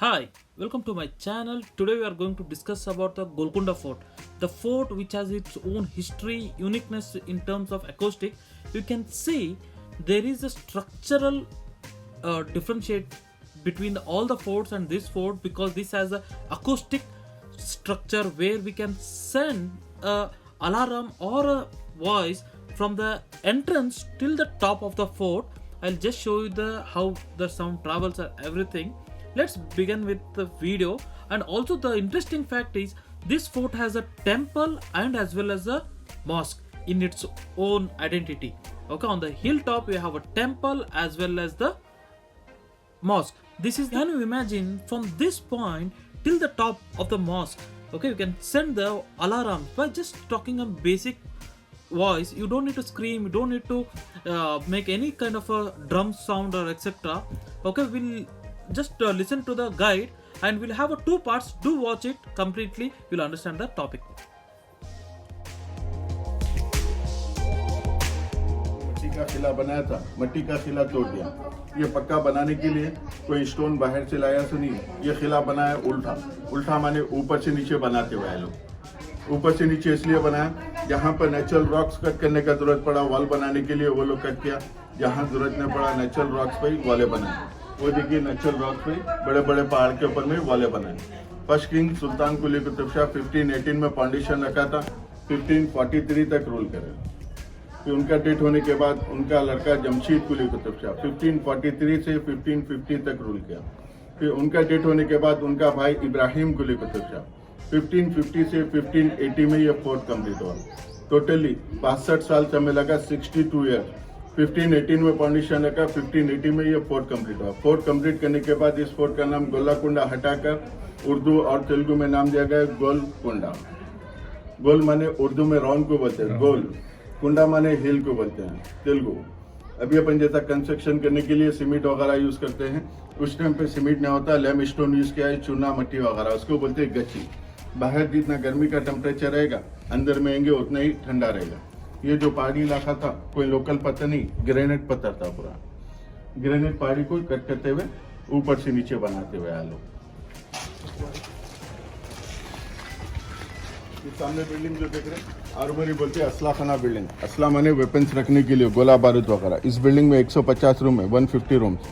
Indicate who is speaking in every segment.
Speaker 1: Hi, welcome to my channel. Today we are going to discuss about the Golconda Fort. The fort which has its own history, uniqueness in terms of acoustic. You can see there is a structural differentiate between all the forts and this fort because this has a acoustic structure where we can send a alarm or a voice from the entrance till the top of the fort. I'll just show you the how the sound travels and everything. Let's begin with the video. And also the interesting fact is this fort has a temple and as well as a mosque in its own identity. Okay, on the hilltop we have a temple as well as the mosque. This is, can you imagine, from this point till the top of the mosque, okay, you can send the alarm by just talking a basic voice. You don't need to scream, you don't need to make any kind of a drum sound or etc. Okay, we'll just listen to the guide and we'll have a two parts. Do watch it completely, you'll understand the topic.
Speaker 2: मट्टी का किला बनाया था, मट्टी का किला तोड़ दिया। ये पक्का बनाने के लिए कोई स्टोन बाहर से लाया तो नहीं, ये किला बनाया उल्टा। उल्टा माने ऊपर से नीचे बनाते हुए लोग। ऊपर से नीचे इसलिए बनाया, जहाँ पर नेचुरल रॉक्स कट करने का जरूरत पड़ा वॉल बनाने के लिए वो लोग कट किया, जहाँ जरूरत नहीं पड़ा नेचुरल रॉक्स पे वॉले बनाए। वो देखिए नेचुरल रॉक्स पे बड़े बड़े पहाड़ के ऊपर में वॉले बनाए। फर्स्ट किंग सुल्तान कुली कुतुब शाह 1518 में फाउंडेशन रखा था, 1543 तक रूल करे। फिर उनका डेथ होने के बाद उनका लड़का जमशीद कुली कुतुब शाह 1543 से 1550 तक रूल किया। फिर उनका डेथ होने के बाद उनका भाई इब्राहिम कुली कुतुब शाह 1550 से 1580 में ये फोर्ट कंप्लीट हुआ। टोटली 62 साल समय लगा, 62 ईयर। 1518 में फाउंडेशन रखा, 1580 में ये फोर्ट कंप्लीट हुआ। फोर्ट कंप्लीट करने के बाद इस फोर्ट का नाम गोलाकुंडा हटाकर उर्दू और तेलुगु में नाम दिया गया गोलकुंडा। गोल माने उर्दू में राउंड को बोलते हैं, गोल कुंडा माने हिल को बोलते हैं तेलुगु। अभी अपन जैसा कंस्ट्रक्शन करने के लिए सीमेंट वगैरह यूज करते हैं, उस टाइम पे सीमेंट नहीं होता, लेम स्टोन यूज किया है, चूना मट्टी वगैरह, उसको बोलते हैं गच्ची। बाहर जितना गर्मी का टेम्परेचर रहेगा, अंदर में आएंगे उतना ही ठंडा रहेगा। ये जो पहाड़ी इलाका था कोई लोकल पत्थर नहीं, ग्रेनाइट पत्थर था पूरा। ग्रेनाइट पहाड़ी को कट करते हुए ऊपर से नीचे बनाते हुए आए लोग। ये सामने बिल्डिंग जो देख रहे हैं आर्मरी बोलते हैं, असला खाना बिल्डिंग। असला माने वेपन्स रखने के लिए, गोला बारूद वगैरह। इस बिल्डिंग में 150 रूम है, 150 रूम्स।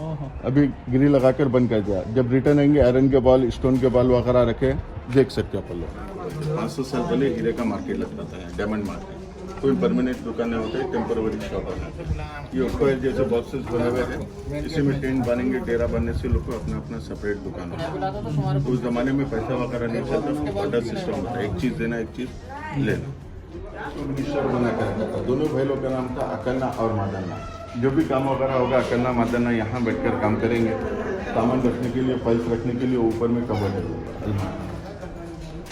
Speaker 2: अभी ग्रिल लगाकर बंद कर दिया। जब रिटर्न आएंगे आयरन के बॉल, स्टोन के बॉल वगैरह रखे, देख सकते हो अपन लोग। 500 साल पहले हीरे का मार्केट लगता था, डायमंड मार्केट। कोई परमानेंट दुकानें होते हैं, टेम्पररी शॉप है। ये स्क्वायर जैसे बॉक्सेस बने हुए हैं, इसी में टेंट बनेंगे। डेरा बनने से लोग को अपना अपना सेपरेट दुकान होता है। उस जमाने में पैसा वगैरह नहीं चलता, ऑर्डर सिस्टम होता है, एक चीज़ देना एक चीज़ लेना। मिनिस्टर बना कर रखा था। दोनों भाई लोग का नाम था अकन्ना और मादन्ना। जो भी काम वगैरह होगा अकन्ना मादन्ना यहाँ बैठकर काम करेंगे। सामान रखने के लिए, फाइल्स रखने के लिए ऊपर में कवर है।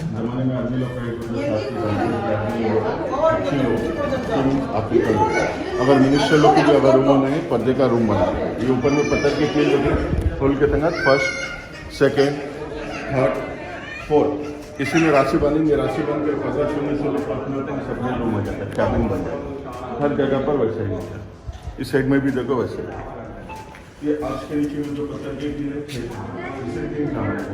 Speaker 2: जमाने में आदमी लोग अगर मिनिस्टर लोग के लिए अगर रूम नहीं, पर्दे का रूम बना। ये ऊपर में पत्थर की चीज लगी, होल के संगत फर्स्ट, सेकेंड, थर्ड, फोर्थ। इसी में राशि बनेंगे। राशि बनकर पर्दा छूने से लोग अपने होते हैं, सेपरेट रूम हो जाता है, कैबिन बन जाता है। हर जगह पर वैसे ही होता है। इस साइड में भी देखो वैसे। ये आज के नीचे में जो पत्थर के लिए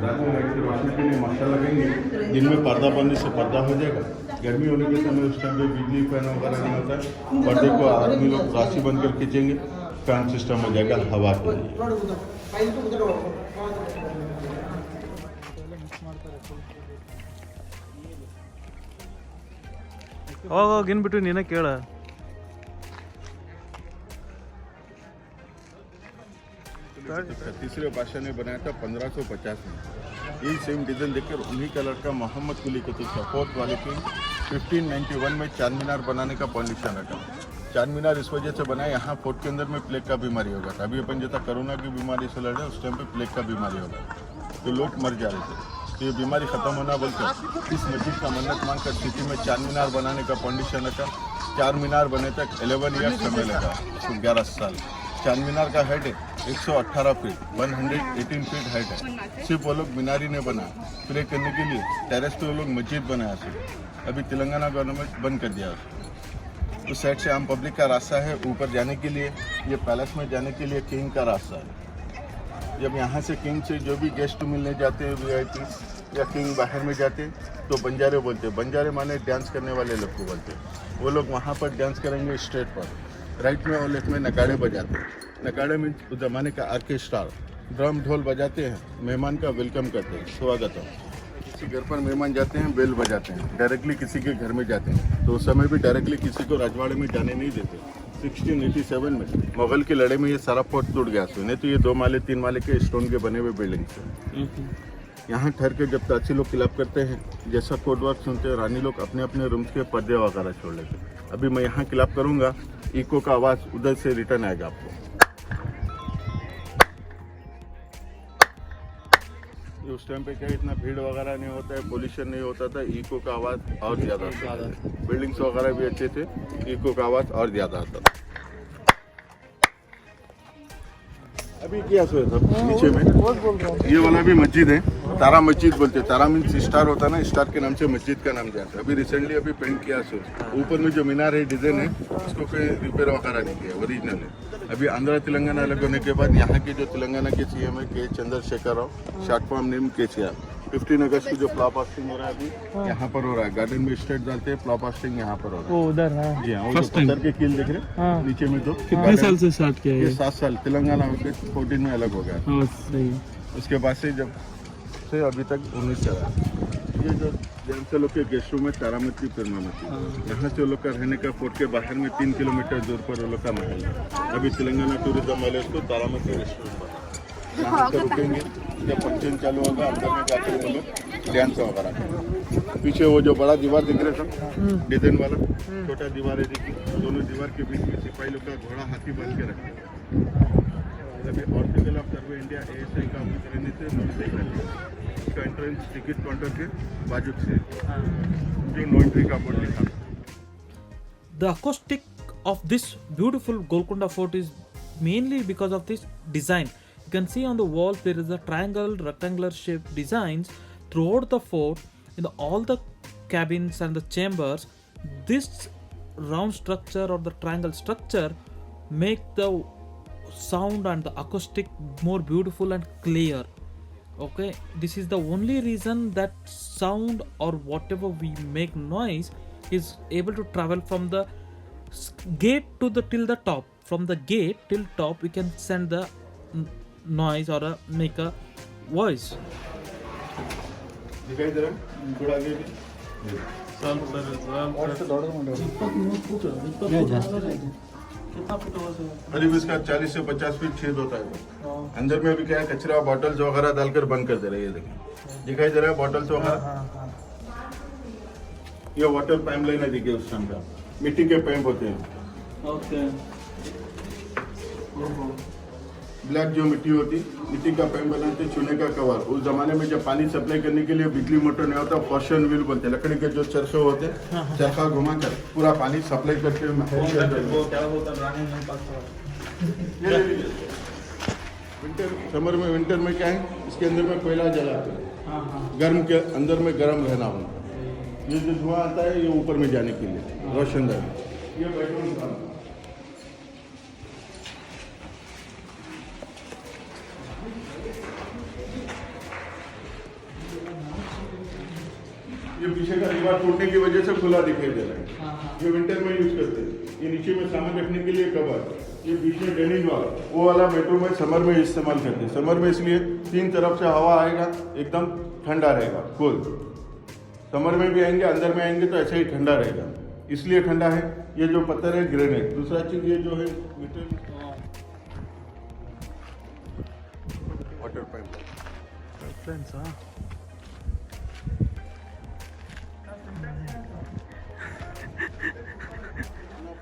Speaker 2: रात में लाइट की रोशनी के लिए मक्खा लगेंगे, दिन में पर्दा बनने से पर्दा हो जाएगा। गर्मी होने के समय उस टाइम पे बिजली फैन वगैरह नहीं होता है, पर्दे को आदमी लोग राशि बनकर खींचेंगे, फैन सिस्टम हो जाएगा हवा के लिए।
Speaker 1: ಅವಾಗ ಗಿನ್ಬಿಟ್ಟು ನೀನೇ ಕೇಳ.
Speaker 2: तीसरे बादशाह ने बनाया था 1550 में। यही सेम डिजाइन देखकर उन्हीं का लड़का मोहम्मद कुली कुतुब शाह फोर्थ वाले की 1591 में चार मीनार बनाने का पॉलिशन रखा। चार मीनार इस वजह से बनाया, यहाँ फोर्ट के अंदर में प्लेग का बीमारी होगा था। अभी अपन जैसा कोरोना की बीमारी से लड़ रहे, उस टाइम पे प्लेग का बीमारी होगा तो लोग मर जा रहे थे। तो ये बीमारी खत्म होना बोलकर इस मस्जिद का मन्नत मांग कर सिटी में चार मीनार बनाने का फाउंडेशन रखा। चार मीनार बने तक 11 ईयर समय लगा, 11 साल। चार मीनार का हाइट है 118 फीट, 118 फीट हाइट है। सिर्फ वो लोग मीनार ही नहीं बना, प्रे करने के लिए टेरेस पे वो लोग मस्जिद बनाया सिर्फ। अभी तेलंगाना गवर्नमेंट बंद कर दिया उसको। उस साइड से आम पब्लिक का रास्ता है ऊपर जाने के लिए, ये पैलेस में जाने के लिए किंग का रास्ता है। जब यहाँ से किंग से जो भी गेस्ट मिलने जाते हैं वीआईपी या किंग बाहर में जाते हैं तो बंजारे बोलते हैं। बंजारे माने डांस करने वाले लोग को बोलते हैं। वो लोग वहाँ पर डांस करेंगे स्टेज पर, राइट में और लेफ्ट में नगाड़े बजाते हैं। नगाड़े में उस ज़माने का आर्केस्ट्रा ड्रम ढोल बजाते हैं, मेहमान का वेलकम करते हैं, स्वागतम। किसी घर पर मेहमान जाते हैं बेल बजाते हैं, डायरेक्टली किसी के घर में जाते हैं। तो उस समय भी डायरेक्टली किसी को राजवाड़े में जाने नहीं देते। 1687 में मुगल की लड़ाई में ये सारा फोर्ट टूट गया था, नहीं तो ये 2 माले 3 माले के स्टोन के बने हुए बिल्डिंग थे। यहाँ ठहर के जब ताजी लोग क्लब करते हैं, जैसा कोड वर्ड सुनते हैं, रानी लोग अपने अपने रूम्स के पर्दे वगैरह छोड़ लेते हैं। अभी मैं यहाँ क्लब करूँगा, इको का आवाज़ उधर से रिटर्न आएगा आपको। उस टाइम पे क्या इतना भीड़ वगैरह नहीं होता है, पोल्यूशन नहीं होता था, इको का आवाज़ और ज़्यादा आता था। बिल्डिंग्स वगैरह भी अच्छे थे, इको का आवाज़ और ज़्यादा आता था। अभी क्या सोचा था नीचे में, ये वाला भी मस्जिद है, तारा मस्जिद बोलते हैं। तारा मीन्स स्टार होता है ना, स्टार के नाम से मस्जिद का नाम जाता है। अभी रिसेंटली अभी पेंट किया सोच, ऊपर में जो मीनार है डिजाइन है उसको कोई रिपेयर वगैरह नहीं किया, ओरिजिनल है। अभी आंध्र तेलंगाना अलग होने के बाद यहाँ के जो तेलंगाना के सीएम है के Chandrashekhar Rao, short form name KCR, 15 अगस्त को जो फ्लावर पास्टिंग हो रहा है अभी यहाँ पर हो रहा है। गार्डन में स्टेट डालते हैं, फ्लावर पास्टिंग यहाँ पर हो रहा है।
Speaker 3: उधर हाँ।
Speaker 2: जी हाँ, वो जो पत्थर के कील दिख रहे नीचे में, तो
Speaker 3: कितने साल से स्टार्ट किया
Speaker 2: ये 7 साल तेलंगाना होकर 14 में अलग हो गया।
Speaker 3: हाँ सही है।
Speaker 2: उसके बाद से जब से अभी तक 19 चला। ये जो जैन लोग के गेस्ट रूम है तारामती पिरमामती, यहाँ से लोग का रहने का फोर्ट के बाहर में 3 किलोमीटर दूर पर वो लोग का महल है। अभी तेलंगाना टूरिज्म वाले उसको तारामती रेस्टोरेंट बना, यहाँ पर रुकेंगे। जब फंक्शन चालू होगा अंदर में जाकर वो लोग डांस वगैरह करेंगे। पीछे वो जो बड़ा दीवार दिख रहा था डिजाइन वाला, छोटा दीवार है देखिए, दोनों दीवार के बीच में सिपाही लोग का घोड़ा हाथी बन के रखते हैं। अभी ऑर्टिकल ऑफ सर्वे इंडिया ASI का ऑफिस रहने से नो एंट्री कर लिया। इसका एंट्रेंस टिकट काउंटर के बाजू से जो नो एंट्री का बोर्ड लिखा।
Speaker 1: The acoustic of this beautiful Golconda Fort is mainly because of this design. You can see on the walls there is a triangle, rectangular shaped designs throughout the fort in all the cabins and the chambers. This round structure or the triangle structure make the sound and the acoustic more beautiful and clear. Okay, this is the only reason that sound or whatever we make noise is able to travel from the gate to the till the top. From the gate till top we can send the noise or make a voice.
Speaker 2: दिखाई दे रहा है थोड़ा आगे भी करीब इसका 40 से 50 feet छेद होता है। अंदर में भी क्या है, कचरा बॉटल्स वगैरह डालकर बंद कर दे रहे हैं। ये देखिए दिखाई दे रहा है बॉटल्स वगैरह। ये वाटर पाइप लाइन है, देखिए उस टाइम का मिट्टी के पाइप होते हैं।
Speaker 1: Okay.
Speaker 2: ब्लैक जो मिट्टी होती, मिट्टी का पाइप बनाते, चूने का कवर। उस जमाने में जब पानी सप्लाई करने के लिए बिजली मोटर नहीं होता, फॉर्शन व्हील बोलते, लकड़ी के जो चरखे होते, चरखा घुमाकर पूरा पानी सप्लाई करते विंटर में क्या है, इसके अंदर में कोयला जलाते हैं, गर्म के अंदर में गर्म रहना होता। ये जो धुआं आता है ये ऊपर में जाने के लिए रोशनदानी। ये बेडरूम था। ये पीछे का दीवार टूटने की वजह से खुला दिखाई दे रहा है। ये विंटर में यूज करते हैं। ये नीचे में सामान रखने के लिए कवर, ये बीच में डेनिंग वाला, वो वाला मेट्रो में समर में इस्तेमाल करते हैं। समर में इसलिए 3 तरफ से हवा आएगा, एकदम ठंडा रहेगा, कूल। समर में भी आएंगे, अंदर में आएंगे तो ऐसे ही ठंडा रहेगा, इसलिए ठंडा है। ये जो पत्थर है ग्रेनाइट। दूसरा चीज ये जो है वाटर पाइप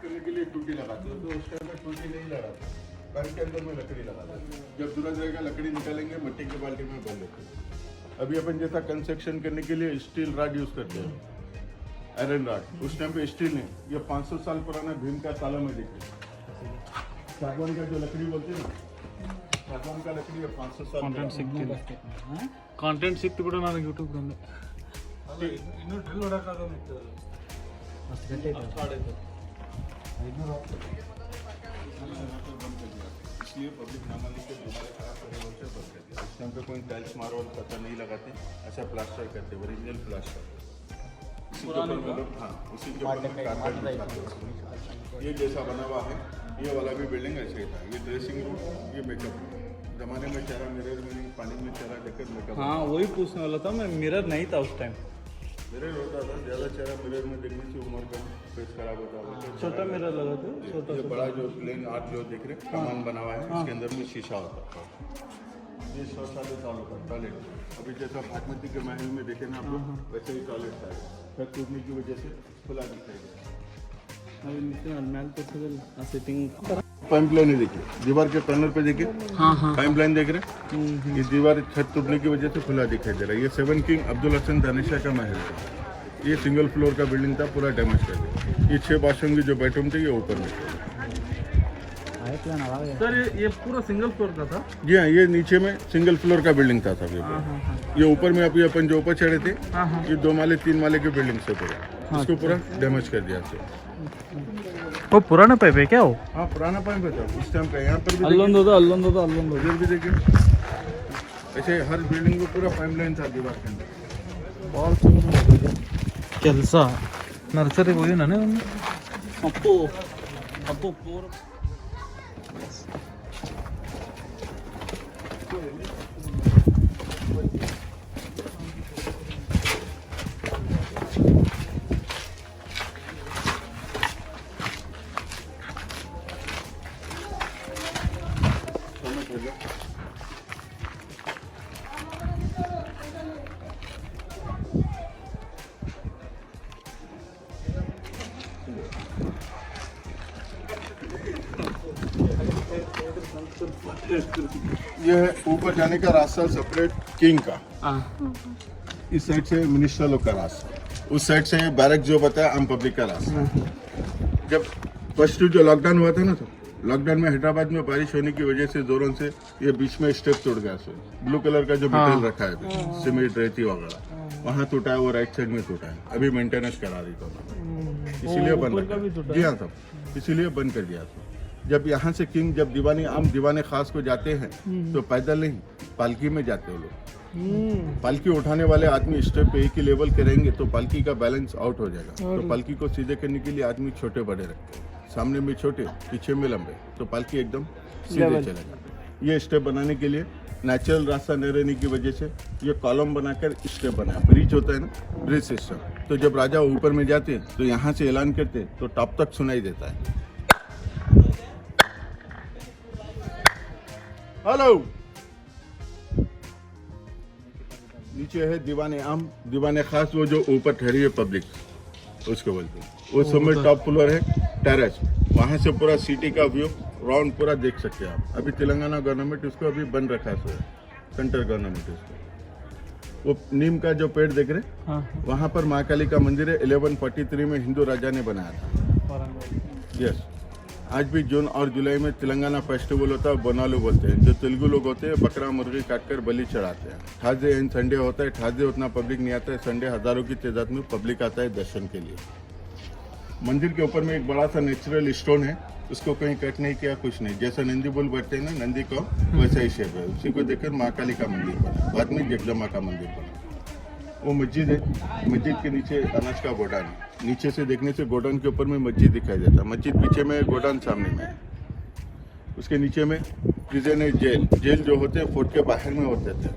Speaker 2: करने के लिए टूटी लगाते हो, तो उस टाइम में टूटी नहीं लगाते, पाइप के अंदर में लकड़ी लगाते हैं। जब जरूरत रहेगा लकड़ी निकालेंगे, मिट्टी की बाल्टी में भर लेते हैं। अभी अपन जैसा कंस्ट्रक्शन करने के लिए स्टील रॉड यूज करते हैं, आयरन रॉड। उस टाइम पे स्टील नहीं, ये 500 साल पुराना भीम का ताला में दिखे। सागवान का जो लकड़ी बोलते हैं ना, सागवान का लकड़ी है 500 साल
Speaker 3: ಕಾಂಟೆಂಟ್ ಸಿಕ್ತು ಬಿಡು ನನಗೆ ಯೂಟ್ಯೂಬ್ ಬಂದು
Speaker 2: ಇನ್ನೂ ಡ್ರಿಲ್ ಹೊಡಕ್ಕಾಗಲ್ಲ। इसलिए पब्लिक नामा लिख के दोबारा खराब करे बोल से बंद कर दिया। इस टाइम पे कोई टाइल्स मार्बल पता नहीं लगाते, ऐसा प्लास्टर करते, ओरिजिनल प्लास्टर। उसी के ऊपर में लोग, हाँ उसी के ऊपर में कारपेट बिछाते। ये जैसा बना हुआ है, ये वाला भी बिल्डिंग ऐसे ही था। ये ड्रेसिंग रूम, ये मेकअप रूम। जमाने में चेहरा मिरर में पानी में चेहरा देखकर मेकअप।
Speaker 3: हाँ वही पूछने वाला था मैं, मिरर नहीं था उस टाइम।
Speaker 2: मिरर होता था, ज़्यादा चेहरा मिरर में देखने से उम्र का फेस खराब होता है।
Speaker 3: छोटा मिरर लगा था, छोटा
Speaker 2: ये बड़ा जो प्लेन आर्ट जो देख रहे सामान बना हुआ है, इसके अंदर में शीशा होता था। ये 100 साल होता टॉयलेट। अभी जैसा बागमती के महल में देखे ना आप लोग, वैसे ही टॉयलेट था। छत टूटने की वजह से खुला दिखाई दिया।
Speaker 3: अभी नीचे मैल पे सेटिंग
Speaker 2: पाइपलाइन ही देखिए, दीवार के कॉर्नर पे देखिए,
Speaker 3: हाँ हाँ
Speaker 2: पाइपलाइन देख रहे हैं। ये दीवार छत टूटने की वजह से खुला दिखाई दे रहा है। ये 7 किंग अब्दुल हसन दानिशा का महल था। ये सिंगल फ्लोर का बिल्डिंग था, पूरा डैमेज कर दिया। ये 6 बाथरूम की जो बेडरूम थे, ये ऊपर में थे।
Speaker 3: सर ये पूरा सिंगल फ्लोर का था।
Speaker 2: जी हाँ, ये नीचे में सिंगल फ्लोर का बिल्डिंग था सब। ये ऊपर में अभी अपन जो ऊपर चढ़े थे, ये 2 माले 3 माले की बिल्डिंग से पूरा, इसको पूरा डैमेज कर दिया।
Speaker 3: वो पुराना पाइप है क्या वो?
Speaker 2: हाँ पुराना पाइप था उस टाइम का। यहाँ पर भी
Speaker 3: अल्लोंदो
Speaker 2: इधर भी देखिए, ऐसे हर बिल्डिंग को पूरा पाइपलाइन था दीवार के अंदर।
Speaker 3: ಕೆಲಸ ನರ್ಸರಿಗೆ ಹೋಗಿ ನಾನೇ ಅಪ್ಪು ಅಪ್ಪು ಪೂರ
Speaker 2: ये है ऊपर जाने का रास्ता सेपरेट किंग का। इस साइड से मिनिस्टर लोग का रास्ता, उस साइड से बैरक जो बताया आम पब्लिक का रास्ता। जब फर्स्ट जो लॉकडाउन हुआ था ना, तो लॉकडाउन में हैदराबाद में बारिश होने की वजह से जोरों से ये बीच में स्टेप टूट गया। ब्लू कलर का जो मेटल रखा है, सीमेंट रेती वगैरह, वहाँ टूटा है। वो राइट साइड में टूटा है, अभी मेंटेनेंस करा रही तो इसीलिए बंद। जी हाँ साहब, इसीलिए बंद कर दिया था। जब यहाँ से किंग जब दीवाने खास को जाते हैं तो पैदल नहीं, पालकी में जाते हैं लोग। पालकी उठाने वाले आदमी स्टेप पे एक ही लेवल करेंगे तो पालकी का बैलेंस आउट हो जाएगा। तो पालकी को सीधे करने के लिए आदमी छोटे बड़े रखते हैं, सामने में छोटे पीछे में लंबे, तो पालकी एकदम सीधे चलेगा। ये स्टेप बनाने के लिए नेचुरल रास्ता न रहने की वजह से ये कॉलम बनाकर स्टेप बनाया। ब्रिज होता है ना, ब्रिज सिस्टम। तो जब राजा ऊपर में जाते तो यहाँ से ऐलान करते तो टॉप तक सुनाई देता है। हेलो, नीचे है दीवाने आम, दीवाने खास, वो जो ऊपर ठहरी है पब्लिक, उसको बोलते हैं। वो सब में टॉप फ्लोर है टेरेस, वहाँ से पूरा सिटी का व्यू राउंड पूरा देख सकते हैं आप। अभी तेलंगाना गवर्नमेंट उसको अभी बंद रखा है, सेंट्रल गवर्नमेंट उसको। वो नीम का जो पेड़ देख रहे हैं, वहाँ पर महाकाली का मंदिर है। 1143 में हिंदू राजा ने बनाया था। यस, आज भी जून और जुलाई में तेलंगाना फेस्टिवल होता है, बोनालू बोलते हैं। जो तेलुगु लोग होते हैं बकरा मुर्गी काटकर बलि चढ़ाते हैं। थर्सडे एंड संडे होता है। थर्सडे उतना पब्लिक नहीं आता है, संडे हजारों की तादाद में पब्लिक आता है दर्शन के लिए। मंदिर के ऊपर में एक बड़ा सा नेचुरल स्टोन है, उसको कहीं कट नहीं किया, कुछ नहीं। जैसा नंदी बुल बैठते हैं ना नंदी को, वैसा ही शेप है। उसी को देखकर महाकाली का मंदिर बना, बाद में जगदम्बा का मंदिर बना। वो मस्जिद है, मस्जिद के नीचे अनाज का गोडाउन है। नीचे से देखने से गोडाउन के ऊपर में मस्जिद दिखाई देता है। मस्जिद पीछे में, गोडाउन सामने में है। उसके नीचे में प्रिजन है, जेल जो होते हैं फोर्ट के बाहर में होते थे।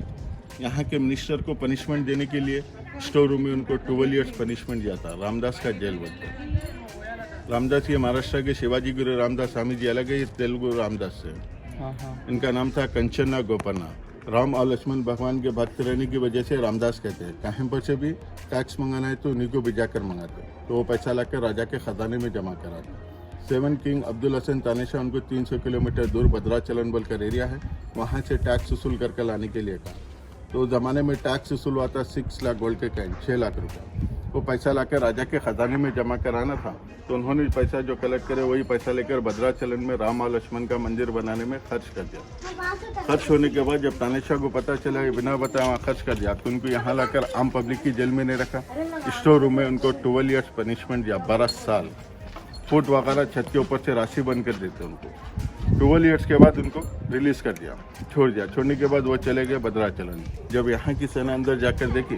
Speaker 2: यहाँ के मिनिस्टर को पनिशमेंट देने के लिए स्टोर रूम में उनको 12 ईयर्स पनिशमेंट दिया था। रामदास का जेल बोलते हैं। रामदास ये महाराष्ट्र के शिवाजी गुरु रामदास स्वामी जी अलग है, ये तेलुगु रामदास से। इनका नाम था कंचना गोपन्ना। राम और लक्ष्मण भगवान के भक्त रहने की वजह से रामदास कहते हैं। कहीं पर से भी टैक्स मंगाना है तो उन्हीं को भिजाकर मंगाते, तो वो पैसा लाकर राजा के खजाने में जमा कराते। 7 किंग अब्दुल हसन तानिशा उनको 300 किलोमीटर दूर भद्राचलन बोलकर एरिया है, वहाँ से टैक्स वसूल करके लाने के लिए कहा। तो उस ज़माने में टैक्स वसूल हुआ था 6 लाख गोल्ड के कॉइन, 6 लाख रुपये। वो पैसा लाकर राजा के खजाने में जमा कराना था, तो उन्होंने पैसा जो कलेक्ट करे वही पैसा लेकर भद्राचलन में राम और लक्ष्मण का मंदिर बनाने में खर्च कर दिया। खर्च होने के बाद जब तानिशा को पता चला कि बिना बताए वहाँ खर्च कर दिया, तो उनको यहाँ लाकर आम पब्लिक की जेल में नहीं रखा, स्टोर रूम में उनको 12 ईयर्स पनिशमेंट दिया, 12 साल। फूट वगैरह छत के ऊपर से राशि बंद कर देते उनको। 12 ईयर्स के बाद उनको रिलीज कर दिया, छोड़ दिया। छोड़ने के बाद वो चले गए भद्राचलन। जब यहाँ की सेना अंदर जाकर देखी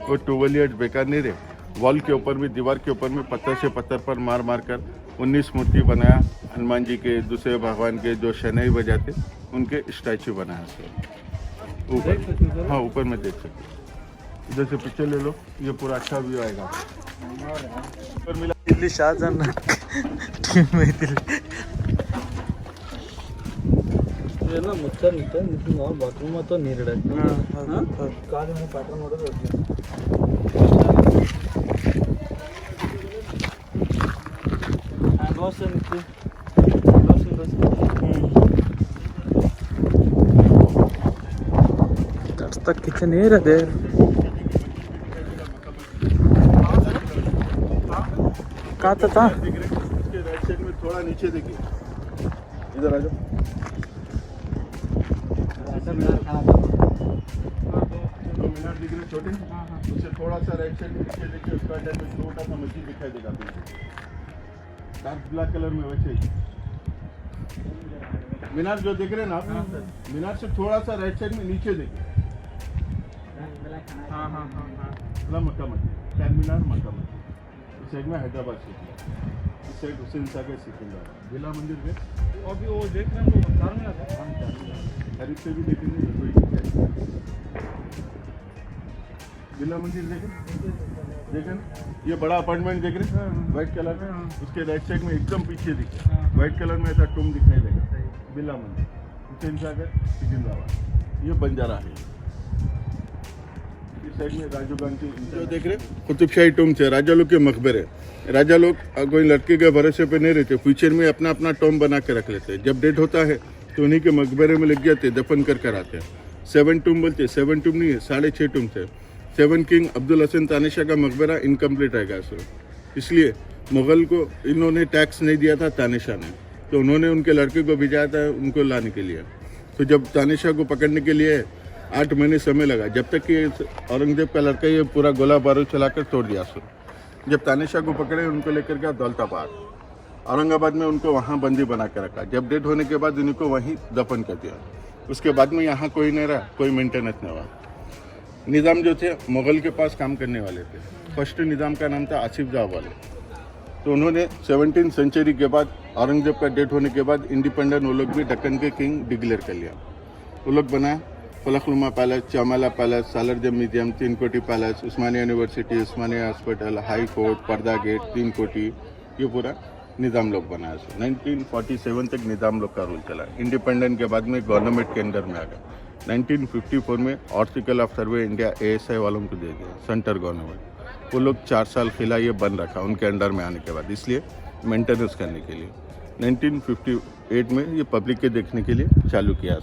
Speaker 2: वो 12 ईयर्स बेकार नहीं रहे। वॉल के ऊपर में, दीवार के ऊपर में पत्थर से पत्थर पर मार मार कर 19 मूर्ति बनाया। हनुमान जी के, दूसरे भगवान के जो शहनाई बजाते उनके स्टैचू बनाया सर ऊपर। हाँ, ऊपर में देख सकते। इधर से पिक्चर ले लो, ये पूरा अच्छा व्यू आएगा। ऊपर मिला
Speaker 1: ಇಲ್ಲಿ ಶಾಜಾನ್ ಟೀಮ್ ಐತಿಲ್ಲ
Speaker 3: ಇದೆಲ್ಲ ಮುಚ್ಚ ನಿಂತ ನಾವು ಬಾತ್ರೂಮ್ ಅಥವಾ ನೀರು ಇಡಕ್ಕೆ ಕಾಲಿನ ಪ್ಯಾಟ್ರನ್ ನೋಡೋದು ಹ್ಯಾಂಡ್ ವಾಶ್ ನಿಂತು
Speaker 1: That's the kitchen area there. कहाँ था?
Speaker 2: उसके राइट साइड में थोड़ा नीचे देखिए, इधर आ जाओ। दो मीनार दिख रहे छोटे, उससे थोड़ा सा राइट साइड में नीचे देखिए, उसका टाइम में छोटा सा मस्जिद दिखाई देगा पीछे, डार्क ब्लैक कलर में वैसे ही। मीनार जो देख रहे हैं ना आप, मीनार से थोड़ा सा राइट साइड में नीचे देखिए। मक्का मस्जिद, चार मीनार मक्का मस्जिद। इस साइड में हैदराबाद सिटी, इस साइड हुसैन सागर सिकंदराबाद। बिरला मंदिर में
Speaker 3: अभी वो देख रहे हैं, वो चार में
Speaker 2: हरीफ से भी देखेंगे तो कोई बिरला मंदिर देखें, ये बड़ा अपार्टमेंट देख रहे हैं व्हाइट कलर में, उसके राइट साइड में एकदम पीछे दिखे व्हाइट कलर में ऐसा टूम दिखाई देगा, बिरला मंदिर, हुसैन सागर सिकंदराबाद। ये बंजारा है। इस साइड में राजीव गांधी जो देख रहे कुतुब शाही टूम थे, राजा लोग के मकबरे। राजा लोग कोई लड़के के भरोसे पे नहीं रहते, फ्यूचर में अपना अपना टॉम बना के रख लेते। जब डेथ होता है तो उन्हीं के मकबरे में लग जाते, दफन कर आते। 7 टूम बोलते, 7 टूम नहीं है, 6.5 टूम थे। 7 किंग अब्दुल हसन तानिशाह का मकबरा इनकम्प्लीट रहेगा सर, इसलिए मुग़ल को इन्होंने टैक्स नहीं दिया था तानिशाह ने, तो उन्होंने उनके लड़के को भेजा था उनको लाने के लिए। तो जब तानिशाह को पकड़ने के लिए 8 महीने समय लगा, जब तक कि औरंगजेब का लड़का ये पूरा गोला बारूद चलाकर तोड़ दिया सर। जब तानिशाह को पकड़े, उनको लेकर गया दौलताबाद, औरंगाबाद में उनको वहाँ बंदी बना कर रखा। जब डेथ होने के बाद उनको वहीं दफन कर दिया। उसके बाद में यहाँ कोई नहीं रहा, कोई मेंटेनेंस नहीं हुआ। निज़ाम जो थे मुग़ल के पास काम करने वाले थे। फर्स्ट निज़ाम का नाम था आसिफ जाह वाले। तो उन्होंने 17वीं सेंचुरी के बाद, औरंगजेब का डेथ होने के बाद, इंडिपेंडेंट वो लोग भी दक्कन के किंग डिक्लेयर कर लिया। वो लोग बनाया Falaknuma palace, चामाला palace, Salar Jung museum, 3 कोटी पैलेस, उस्मानिया यूनिवर्सिटी, उस्मानिया हॉस्पिटल, हाई कोर्ट, पर्दा गेट, 3 कोटी, ये पूरा निज़ाम लोग बनाया। 1947 तक निज़ाम लोग का रूल चला। इंडिपेंडेंट के बाद में गवर्नमेंट के अंडर में आ गया। 1954 में article of survey India ASI वालों को दे दिया, सेंटर गवर्नमेंट। वो लोग 4 साल खिला ये बंद रखा उनके अंडर में आने के बाद, इसलिए मेंटेनेंस करने के लिए। 1958 में ये पब्लिक के देखने के लिए चालू किया।